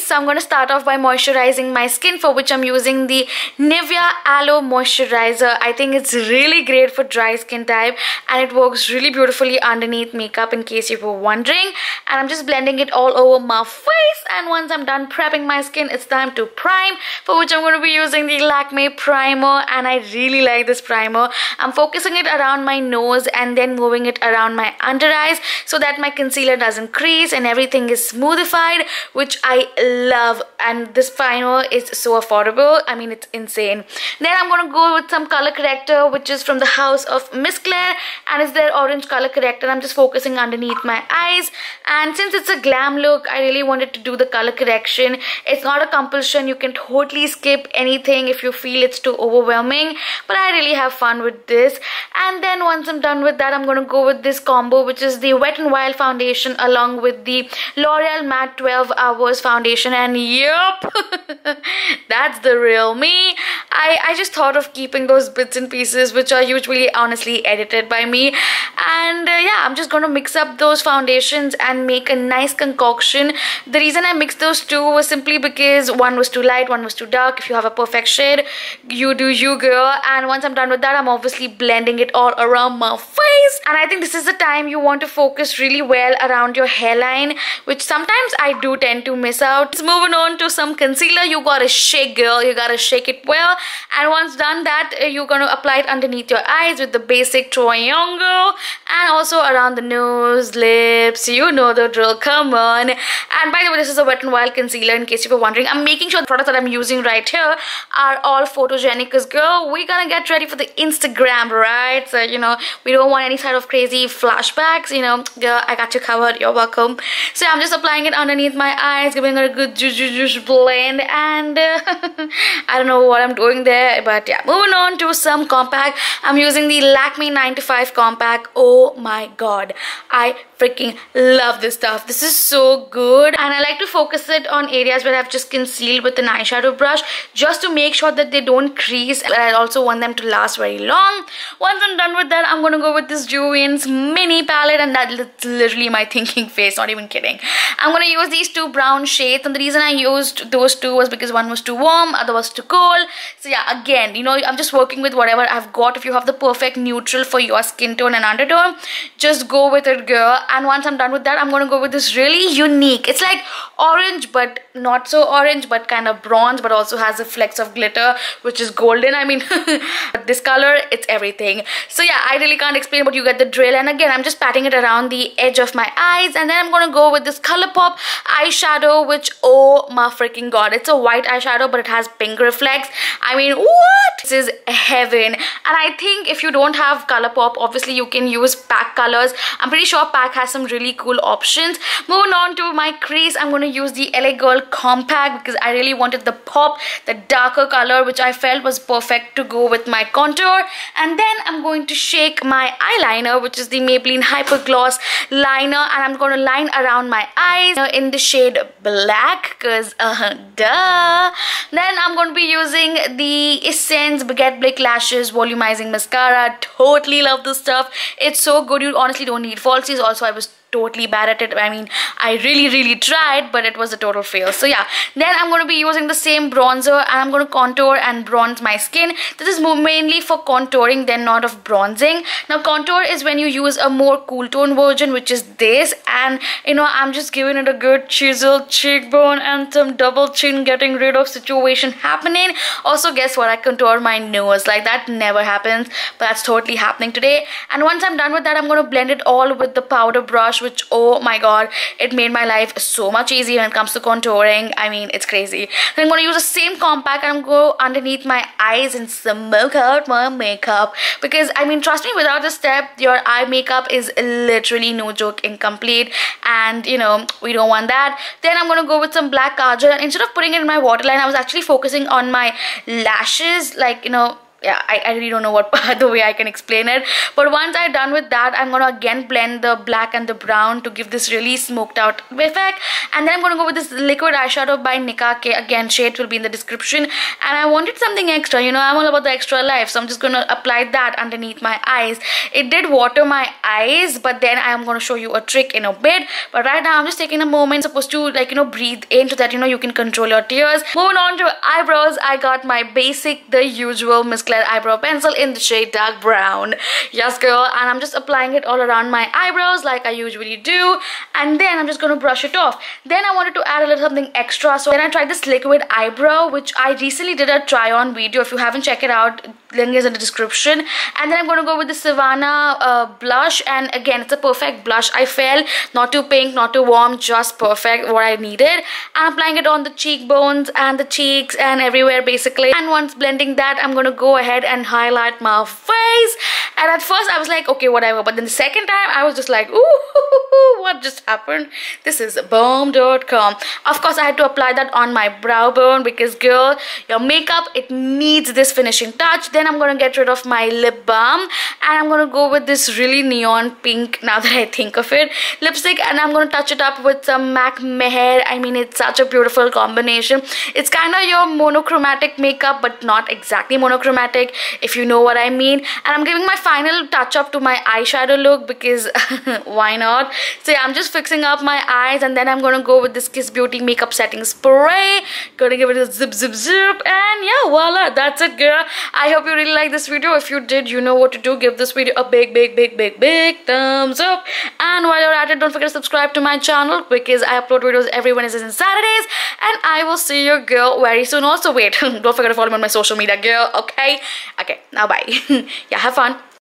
eyes. So I'm going to start off by moisturizing my skin, for which I'm using the Nivea Aloe Moisturizer. I think it's really great for dry skin type and it works really beautifully underneath makeup, in case you were wondering. And I'm just blending it all over my face, and once I'm done prepping my skin, it's time to prime, for which I'm going to be using the Lakme primer. And I really like this primer. I'm focusing it around my nose and then moving it around my under eyes so that my concealer doesn't crease and everything is smoothified, which I love. And this primer is so affordable, I mean, it's insane. Then I'm going to go with some color corrector, which is from the house of Miss Claire, and it's their orange color corrector. I'm just focusing underneath my eyes, and since it's a glam look, I really wanted to do the color correction. It's not a compulsion, you can totally skip anything if you feel it's too overwhelming, but I really have fun with this. And then once I'm done with that, I'm going to go with this combo, which is the Wet n Wild foundation along with the L'Oreal Matte 12 Hours foundation. And yup, that's the real me. I just thought of keeping those bits and pieces which are usually honestly edited by me, and yeah, I'm just going to mix up those foundations and make a nice concoction. The reason I mixed those two was simply because one was too light, one was too dark. If you have a perfect shade, you do you, girl. And once I'm done with that, I'm obviously blending it all around my face. And I think this is the time you want to focus really well around your hairline, which sometimes I do tend to miss out. Just moving on to some concealer. You gotta shake, girl, you gotta shake it well. And once done that, you're gonna apply it underneath your eyes with the basic triangle, and also around the nose, lips, you know the drill, come on. And by the way, this is a Wet n Wild concealer, in case you were wondering. I'm making sure the products that I'm using right here are all photogenic, because girl, we're gonna get ready for the Instagram, right? So, you know, we don't want any sort of crazy flashbacks, you know. Girl, I got you covered, you're welcome. So I'm just applying it underneath my eyes, giving it a good juice blend, and I don't know what I'm doing there, but yeah. Moving on to some compact. I'm using the Lakme 9 to 5 compact. Oh my god, I freaking love this stuff. This is so good, and I like to focus it on areas where I've just concealed with an eyeshadow brush, just to make sure that they don't crease, but I also want them to last very long. Once I'm done with that, I'm gonna go with this Juvenie's mini palette, and that's literally my thinking face, not even kidding. I'm gonna use these two brown shades, and the reason I used those two was because one was too warm, other was too cold. So yeah, again, you know, I'm just working with whatever I've got. If you have the perfect neutral for your skin tone and undertone, just go with it, girl. And once I'm done with that, I'm gonna go with this really unique, it's like orange but not so orange, but kind of bronze, but also has a flecks of glitter, which is golden. I mean, this color, it's everything. So yeah, I really can't explain, but you get the drill. And again, I'm just patting it around the edge of my eyes, and then I'm gonna go with this ColourPop eyeshadow, which, oh my freaking god, it's a white eyeshadow but it has pink reflex. I mean, what? This is heaven. And I think if you don't have ColourPop, obviously you can use PAC colors. I'm pretty sure PAC has some really cool options. Moving on to my crease, I'm going to use the LA Girl Compact, because I really wanted the pop, the darker color, which I felt was perfect to go with my contour. And then I'm going to shake my eyeliner, which is the Maybelline Hyper Gloss liner, and I'm going to line around my eyes in the shade black, because duh. Then I'm going to be using the Essence Baguette Blick Lashes Volumizing Mascara. Totally love this stuff. It's so good. You honestly don't need falsies. Also, I was totally bad at it. I mean, I really tried, but it was a total fail. So yeah, then I'm going to be using the same bronzer, and I'm going to contour and bronze my skin. This is mainly for contouring, then not of bronzing. Now contour is when you use a more cool tone version, which is this, and you know, I'm just giving it a good chiseled cheekbone and some double chin getting rid of situation happening. Also, guess what, I contour my nose. Like, that never happens, but that's totally happening today. And once I'm done with that, I'm going to blend it all with the powder brush, which, oh my god, it made my life so much easier when it comes to contouring. I mean, it's crazy. Then I'm going to use the same compact, and I'm going to go underneath my eyes and smoke out my makeup, because I mean, trust me, without this step, your eye makeup is literally, no joke, incomplete, and you know, we don't want that. Then I'm going to go with some black kajal, and instead of putting it in my waterline, I was actually focusing on my lashes, like, you know, yeah, I really don't know what the way I can explain it. But once I'm done with that, I'm gonna again blend the black and the brown to give this really smoked out effect. And then I'm gonna go with this liquid eyeshadow by Nivea. Again, shade will be in the description. And I wanted something extra, you know, I'm all about the extra life, so I'm just gonna apply that underneath my eyes. It did water my eyes, but then I'm gonna show you a trick in a bit. But right now I'm just taking a moment, supposed to, like, you know, breathe in so that, you know, you can control your tears. Moving on to eyebrows, I got my basic, the usual masquerade eyebrow pencil in the shade dark brown. Yes girl, and I'm just applying it all around my eyebrows like I usually do, and then I'm just gonna brush it off. Then I wanted to add a little something extra, so then I tried this liquid eyebrow, which I recently did a try on video. If you haven't checked it out, link is in the description. And then I'm gonna go with the Sivanna blush, and again it's a perfect blush. I felt not too pink, not too warm, just perfect, what I needed. I'm applying it on the cheekbones and the cheeks and everywhere basically. And once blending that, I'm gonna go ahead and highlight my face. And at first I was like, okay, whatever, but then the second time I was just like, ooh, what just happened? This is bomb.com. Of course I had to apply that on my brow bone because girl, your makeup, it needs this finishing touch. Then I'm gonna get rid of my lip balm, and I'm gonna go with this really neon pink, now that I think of it, lipstick, and I'm gonna touch it up with some MAC mehre. I mean, it's such a beautiful combination. It's kind of your monochromatic makeup, but not exactly monochromatic, if you know what I mean. And I'm giving my final touch up to my eyeshadow look because why not? So yeah, I'm just fixing up my eyes, and then I'm gonna go with this Kiss Beauty makeup setting spray. Gonna give it a zip zip zip, and yeah, voila, that's it girl. I hope you really liked this video. If you did, you know what to do. Give this video a big thumbs up, and while you're at it, don't forget to subscribe to my channel because I upload videos every Wednesdays and Saturdays, and I will see you girl very soon. Also wait, don't forget to follow me on my social media girl. Okay, now bye. Yeah, have fun.